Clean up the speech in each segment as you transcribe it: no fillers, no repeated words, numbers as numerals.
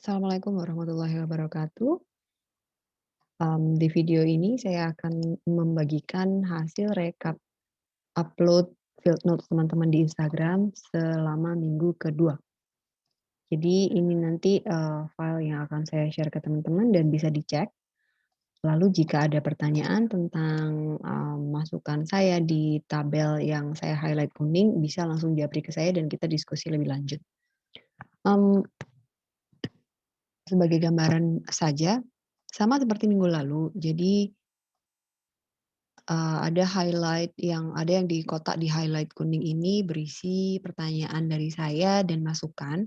Assalamualaikum warahmatullahi wabarakatuh. Di video ini saya akan membagikan hasil rekap upload field notes teman-teman di Instagram selama minggu kedua. Jadi ini nanti, file yang akan saya share ke teman-teman dan bisa dicek. Lalu jika ada pertanyaan tentang, masukan saya di tabel yang saya highlight kuning, bisa langsung japri ke saya dan kita diskusi lebih lanjut. Mmm, Sebagai gambaran saja, sama seperti minggu lalu, jadi ada yang di kotak di-highlight kuning ini berisi pertanyaan dari saya dan masukan,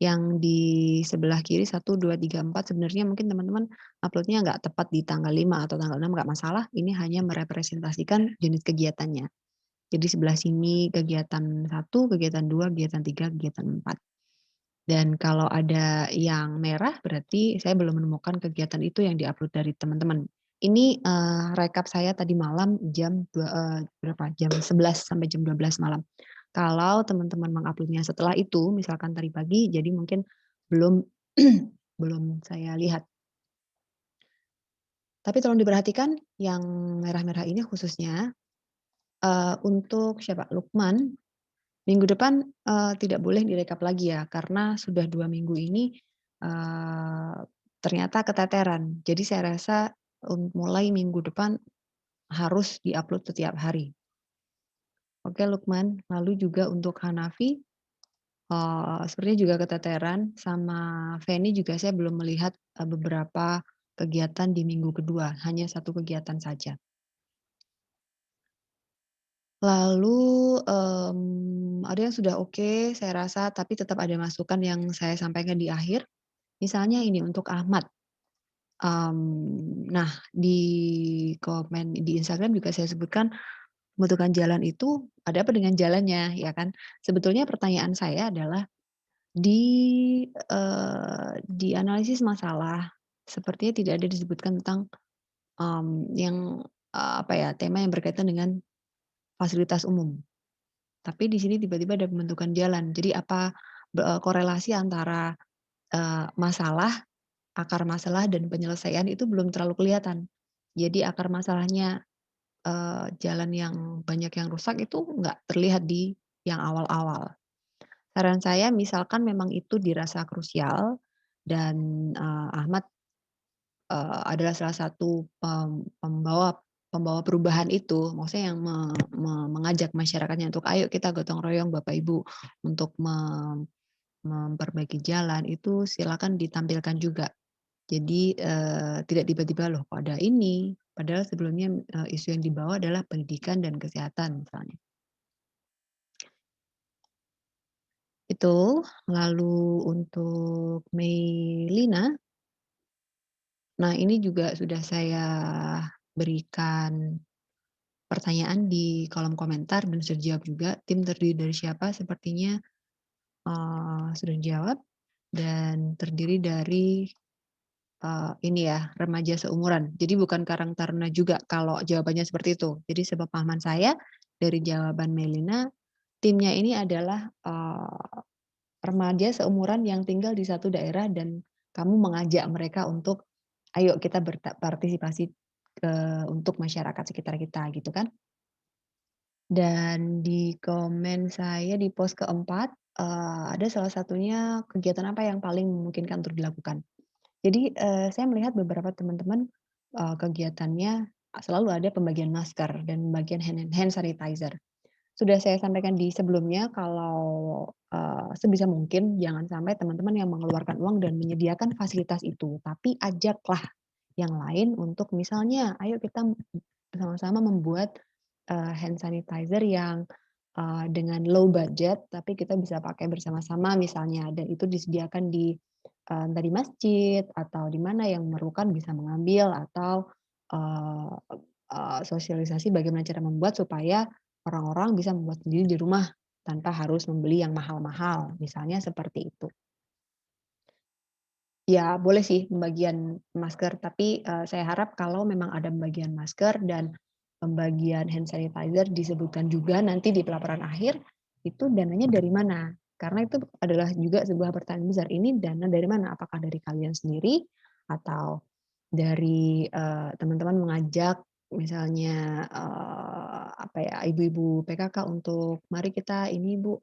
yang di sebelah kiri 1, 2, 3, 4 sebenarnya mungkin teman-teman upload-nya nggak tepat di tanggal 5 atau tanggal 6 nggak masalah, ini hanya merepresentasikan jenis kegiatannya. Jadi sebelah sini kegiatan 1, kegiatan 2, kegiatan 3, kegiatan 4. Dan kalau ada yang merah berarti saya belum menemukan kegiatan itu yang di-upload dari teman-teman. Ini, rekap saya tadi malam berapa, jam 11 sampai jam 12 malam. Kalau teman-teman mengupload-nya setelah itu, misalkan tadi pagi, jadi mungkin belum belum saya lihat. Tapi tolong diperhatikan yang merah-merah ini khususnya, untuk siapa, Lukman. Minggu depan, tidak boleh direkap lagi ya, karena sudah 2 minggu ini, eee, ternyata keteteran. Jadi saya rasa, mulai minggu depan harus di-upload setiap hari. Oke Lukman, lalu juga untuk Hanafi, sepertinya juga keteteran, sama Feni juga saya belum melihat, beberapa kegiatan di minggu kedua, hanya 1 kegiatan saja. Lalu, ada yang sudah oke saya rasa, tapi tetap ada masukan yang saya sampaikan di akhir. Misalnya ini untuk Ahmad, nah di komen di Instagram juga saya sebutkan pembentukan jalan itu ada apa dengan jalannya, ya kan. Sebetulnya pertanyaan saya adalah di analisis masalah sepertinya tidak ada disebutkan tentang, yang, apa ya, tema yang berkaitan dengan fasilitas umum. Tapi di sini tiba-tiba ada pembentukan jalan. Jadi apa, korelasi antara, masalah, akar masalah dan penyelesaian itu belum terlalu kelihatan. Jadi akar masalahnya, jalan yang banyak yang rusak itu nggak terlihat di yang awal-awal. Saran saya misalkan memang itu dirasa krusial dan, Ahmad, adalah salah satu pembawa pembawa perubahan itu, maksudnya yang mengajak masyarakatnya untuk, "Ayo kita gotong royong Bapak Ibu untuk memperbaiki jalan," itu silakan ditampilkan juga. Jadi, tidak tiba-tiba, "Loh kok ada ini?" Padahal sebelumnya, isu yang dibawa adalah pendidikan dan kesehatan misalnya. Itu, lalu untuk Meilina, nah ini juga sudah saya berikan pertanyaan di kolom komentar dan sudah dijawab juga, tim terdiri dari siapa? Sepertinya, sudah dijawab dan terdiri dari, ini ya, remaja seumuran. Jadi bukan karang taruna juga kalau jawabannya seperti itu. Jadi sepemahaman saya dari jawaban Melina, timnya ini adalah, remaja seumuran yang tinggal di satu daerah dan kamu mengajak mereka untuk, "Ayo kita partisipasi, untuk masyarakat sekitar kita," gitu kan. Dan di komen saya di post keempat, ada salah satunya kegiatan apa yang paling memungkinkan untuk dilakukan. Jadi, saya melihat beberapa teman-teman, kegiatannya selalu ada pembagian masker dan pembagian hand sanitizer. Sudah saya sampaikan di sebelumnya kalau, sebisa mungkin jangan sampai teman-teman yang mengeluarkan uang dan menyediakan fasilitas itu, tapi ajaklah yang lain untuk misalnya, "Ayo kita sama-sama membuat, hand sanitizer yang, dengan low budget, tapi kita bisa pakai bersama-sama," misalnya, dan itu disediakan di, entah di masjid atau di mana yang memerlukan bisa mengambil atau, eee sosialisasi bagaimana cara membuat supaya orang-orang bisa membuat sendiri di rumah tanpa harus membeli yang mahal-mahal, misalnya seperti itu. Ya boleh sih pembagian masker, tapi, saya harap kalau memang ada pembagian masker dan pembagian hand sanitizer disebutkan juga nanti di pelaporan akhir, itu dananya dari mana. Karena itu adalah juga sebuah pertanyaan besar, ini dana dari mana? Apakah dari kalian sendiri atau dari, teman-teman mengajak misalnya, apa ya, ibu-ibu PKK untuk, "Mari kita ini Bu,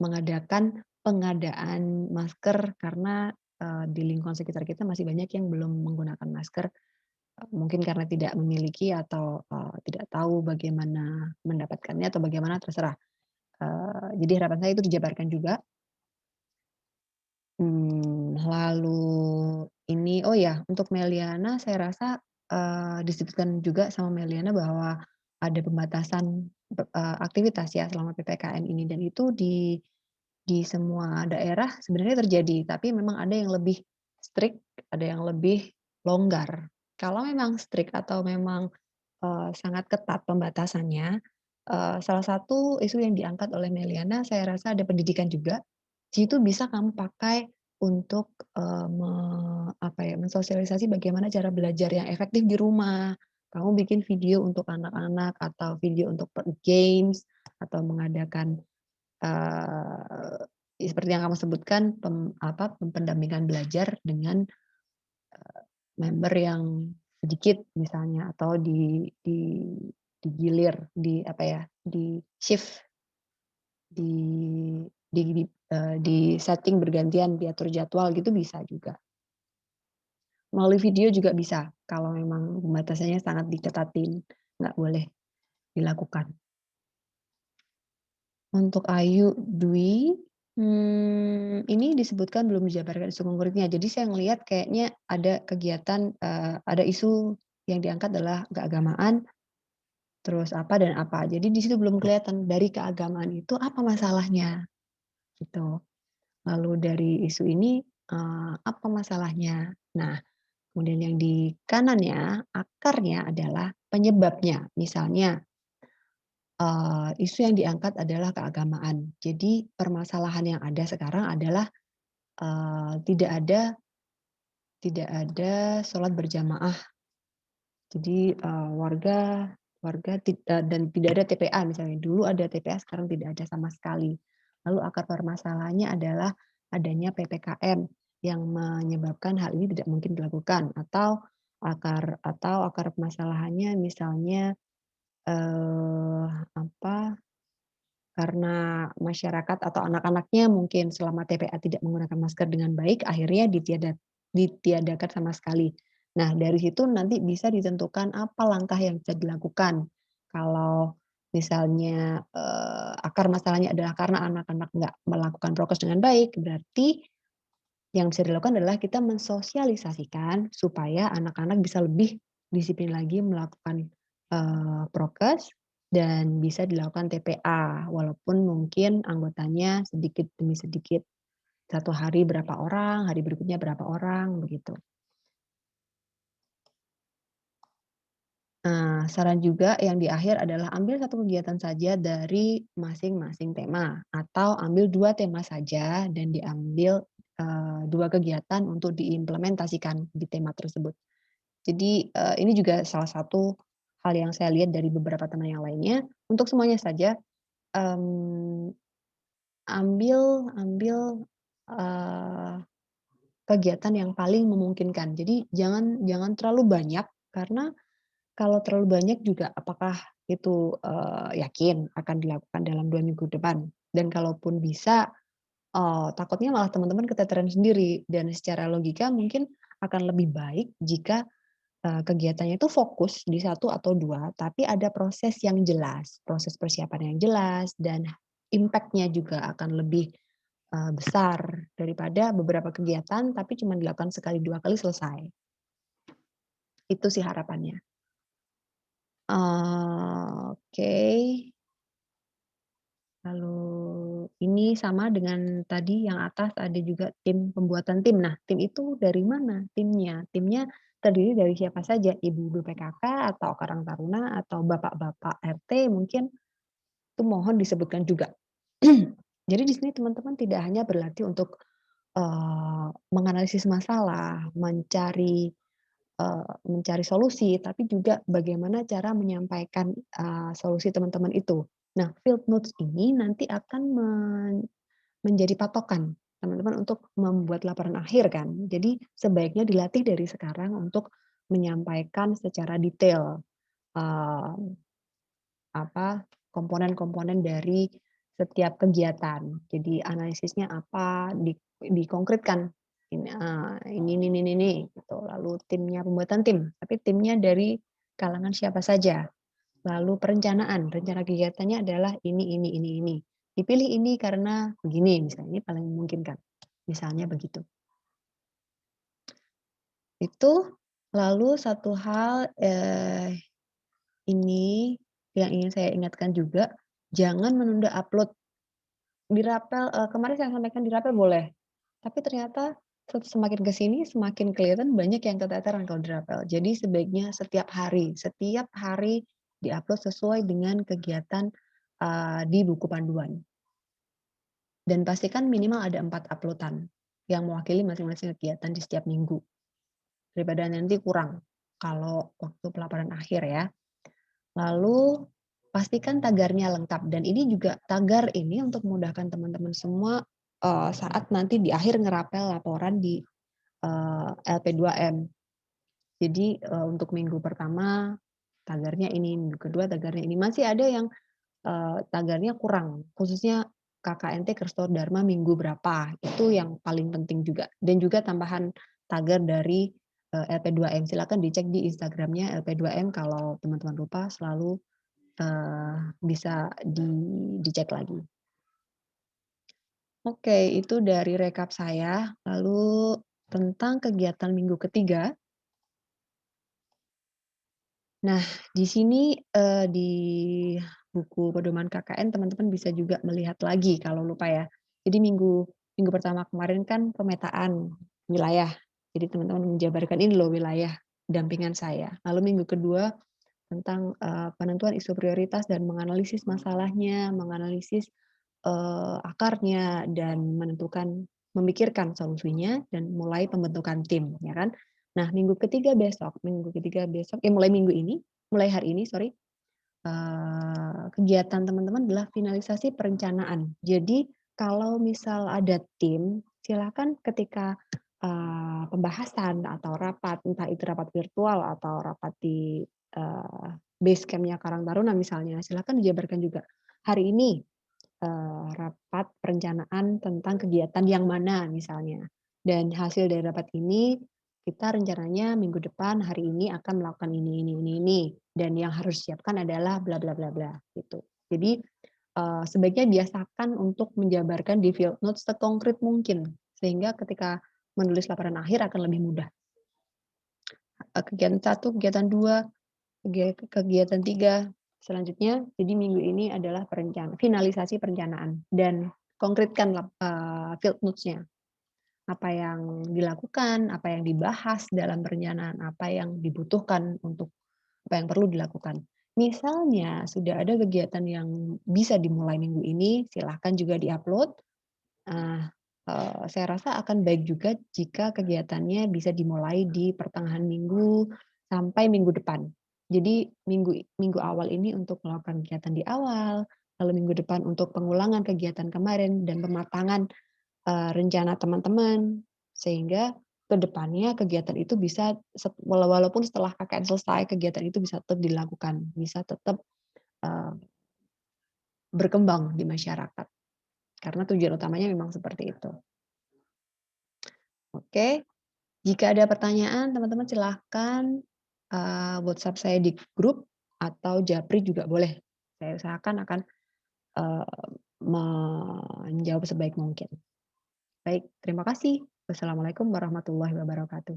mengadakan pengadaan masker karena, di lingkungan sekitar kita masih banyak yang belum menggunakan masker, mungkin karena tidak memiliki atau, tidak tahu bagaimana mendapatkannya atau bagaimana terserah." Jadi harapan saya itu dijabarkan juga. Lalu ini oh ya, untuk Meliana saya rasa, disebutkan juga sama Meliana bahwa ada pembatasan aktivitas ya selama PPKM ini dan itu di semua daerah sebenarnya terjadi, tapi memang ada yang lebih strict, ada yang lebih longgar. Kalau memang strict atau memang, sangat ketat pembatasannya, salah satu isu yang diangkat oleh Meliana saya rasa ada pendidikan juga. Di situ bisa kamu pakai untuk, apa ya, mensosialisasi bagaimana cara belajar yang efektif di rumah. Kamu bikin video untuk anak-anak atau video untuk games atau mengadakan seperti yang kamu sebutkan pendampingan belajar dengan member yang sedikit misalnya atau digilir, di apa ya, di-shift, di-setting bergantian, diatur jadwal gitu bisa juga. Melalui video juga bisa, kalau memang pembatasannya sangat diketatin, nggak boleh dilakukan. Untuk Ayu Dwi, ini disebutkan belum dijabarkan isu konkretnya. Jadi saya ngelihat kayaknya ada kegiatan, ada isu yang diangkat adalah keagamaan, terus apa dan apa. Jadi di situ belum kelihatan dari keagamaan itu apa masalahnya, gitu. Lalu dari isu ini, apa masalahnya. Nah, kemudian yang di kanannya, akarnya adalah penyebabnya. Misalnya isu yang diangkat adalah keagamaan. Jadi permasalahan yang ada sekarang adalah, tidak ada sholat berjamaah. Jadi, warga dan tidak ada TPA misalnya. Dulu ada TPA, sekarang tidak ada sama sekali. Lalu akar permasalahannya adalah adanya PPKM yang menyebabkan hal ini tidak mungkin dilakukan atau akar permasalahannya misalnya, apa, karena masyarakat atau anak-anaknya mungkin selama TPA tidak menggunakan masker dengan baik, akhirnya ditiadakan sama sekali. Nah, dari situ nanti bisa ditentukan apa langkah yang bisa dilakukan. Kalau misalnya, akar masalahnya adalah karena anak-anak nggak melakukan prokes dengan baik, berarti yang bisa dilakukan adalah kita mensosialisasikan supaya anak-anak bisa lebih disiplin lagi melakukan, prokes dan bisa dilakukan TPA, walaupun mungkin anggotanya sedikit demi sedikit. Satu hari berapa orang, hari berikutnya berapa orang, begitu. Nah, saran juga yang di akhir adalah ambil satu kegiatan saja dari masing-masing tema, atau ambil 2 tema saja dan diambil, 2 kegiatan untuk diimplementasikan di tema tersebut. Jadi, ini juga salah satu hal yang saya lihat dari beberapa teman yang lainnya, untuk semuanya saja, mmm, ambil ambil, eee, kegiatan yang paling memungkinkan. Jadi jangan jangan terlalu banyak, karena kalau terlalu banyak juga apakah itu, yakin akan dilakukan dalam 2 minggu depan? Dan kalaupun bisa, takutnya malah teman-teman keteteran sendiri dan secara logika mungkin akan lebih baik jika kegiatannya itu fokus di satu atau 2, tapi ada proses yang jelas, proses persiapan yang jelas dan impact-nya juga akan lebih, besar daripada beberapa kegiatan tapi cuma dilakukan sekali, 2 kali selesai. Itu sih harapannya. Oke, lalu ini sama dengan tadi yang atas ada juga tim pembuatan tim. Nah, tim itu dari mana timnya? Timnya terdiri dari siapa saja? Ibu-ibu PKK atau karang taruna atau bapak-bapak RT mungkin, itu mohon disebutkan juga. Jadi di sini teman-teman tidak hanya berlatih untuk, menganalisis masalah, mencari solusi, tapi juga bagaimana cara menyampaikan, solusi teman-teman itu. Nah, field notes ini nanti akan menjadi patokan teman-teman untuk membuat laporan akhir kan. Jadi sebaiknya dilatih dari sekarang untuk menyampaikan secara detail, eee, apa, komponen-komponen dari setiap kegiatan. Jadi analisisnya apa, dikonkretkan, ini, gitu. Lalu timnya, pembuatan tim, tapi timnya dari kalangan siapa saja. Lalu perencanaan, rencana kegiatannya adalah ini. Dipilih ini karena begini misalnya, ini paling memungkinkan, misalnya begitu. Itu, lalu satu hal, ini yang ingin saya ingatkan juga, jangan menunda upload di Rapel. Kemarin saya sampaikan di Rapel boleh, tapi ternyata semakin ke sini semakin kelihatan banyak yang keteteran kalau di Rapel. Jadi sebaiknya setiap hari di-upload sesuai dengan kegiatan, di buku panduan. Dan pastikan minimal ada 4 upload-an yang mewakili masing-masing kegiatan di setiap minggu, daripada nanti kurang kalau waktu pelaporan akhir ya. Lalu pastikan tagarnya lengkap dan ini juga tagar ini untuk memudahkan teman-teman semua, saat nanti di akhir ngerapel laporan di, LP2M. Jadi, untuk minggu pertama tagarnya ini, minggu kedua tagarnya ini. Masih ada yang, tagarnya kurang, khususnya KKNT Kristor Dharma minggu berapa, itu yang paling penting juga. Dan juga tambahan tagar dari, LP2M. Silakan dicek di Instagram-nya LP2M kalau teman-teman lupa selalu bisa dicek lagi. Oke, itu dari rekap saya. Lalu tentang kegiatan minggu ketiga. Nah, di sini, di buku pedoman KKN teman-teman bisa juga melihat lagi kalau lupa ya. Jadi minggu minggu pertama kemarin kan pemetaan wilayah. Jadi teman-teman menjabarkan, "Ini loh wilayah dampingan saya." Lalu minggu kedua tentang, penentuan isu prioritas dan menganalisis masalahnya, menganalisis, akarnya, dan memikirkan solusinya dan mulai pembentukan tim, ya kan. Nah, minggu ketiga besok mulai minggu ini, mulai hari ini sorry, kegiatan teman-teman adalah finalisasi perencanaan. Jadi kalau misal ada tim, silakan ketika, pembahasan atau rapat, entah itu rapat virtual atau rapat di, base camp-nya Karang Taruna misalnya, silakan dijabarkan juga, "Hari ini, rapat perencanaan tentang kegiatan yang mana," misalnya. Dan hasil dari rapat ini, kita rencananya minggu depan hari ini akan melakukan ini, dan yang harus disiapkan adalah bla bla bla bla, gitu. Jadi, sebaiknya biasakan untuk menjabarkan di field notes sekonkret mungkin, sehingga ketika menulis laporan akhir akan lebih mudah. Kegiatan satu, kegiatan 2, kegiatan 3, selanjutnya jadi minggu ini adalah finalisasi perencanaan dan konkretkan field notes-nya. Apa yang dilakukan, apa yang dibahas dalam perencanaan, apa yang dibutuhkan untuk apa yang perlu dilakukan. Misalnya sudah ada kegiatan yang bisa dimulai minggu ini, silahkan juga di-upload. Nah, saya rasa akan baik juga jika kegiatannya bisa dimulai di pertengahan minggu sampai minggu depan. Jadi minggu minggu awal ini untuk melakukan kegiatan di awal, lalu minggu depan untuk pengulangan kegiatan kemarin dan pematangan, rencana teman-teman. Sehingga ke depannya kegiatan itu bisa walaupun setelah KKN selesai, kegiatan itu bisa tetap dilakukan, bisa tetap, eee, berkembang di masyarakat. Karena tujuan utamanya memang seperti itu. Oke, jika ada pertanyaan teman-teman silahkan, WhatsApp saya di grup atau japri juga boleh. Saya usahakan akan, eee, menjawab sebaik mungkin. Baik, terima kasih. Wassalamualaikum warahmatullahi wabarakatuh.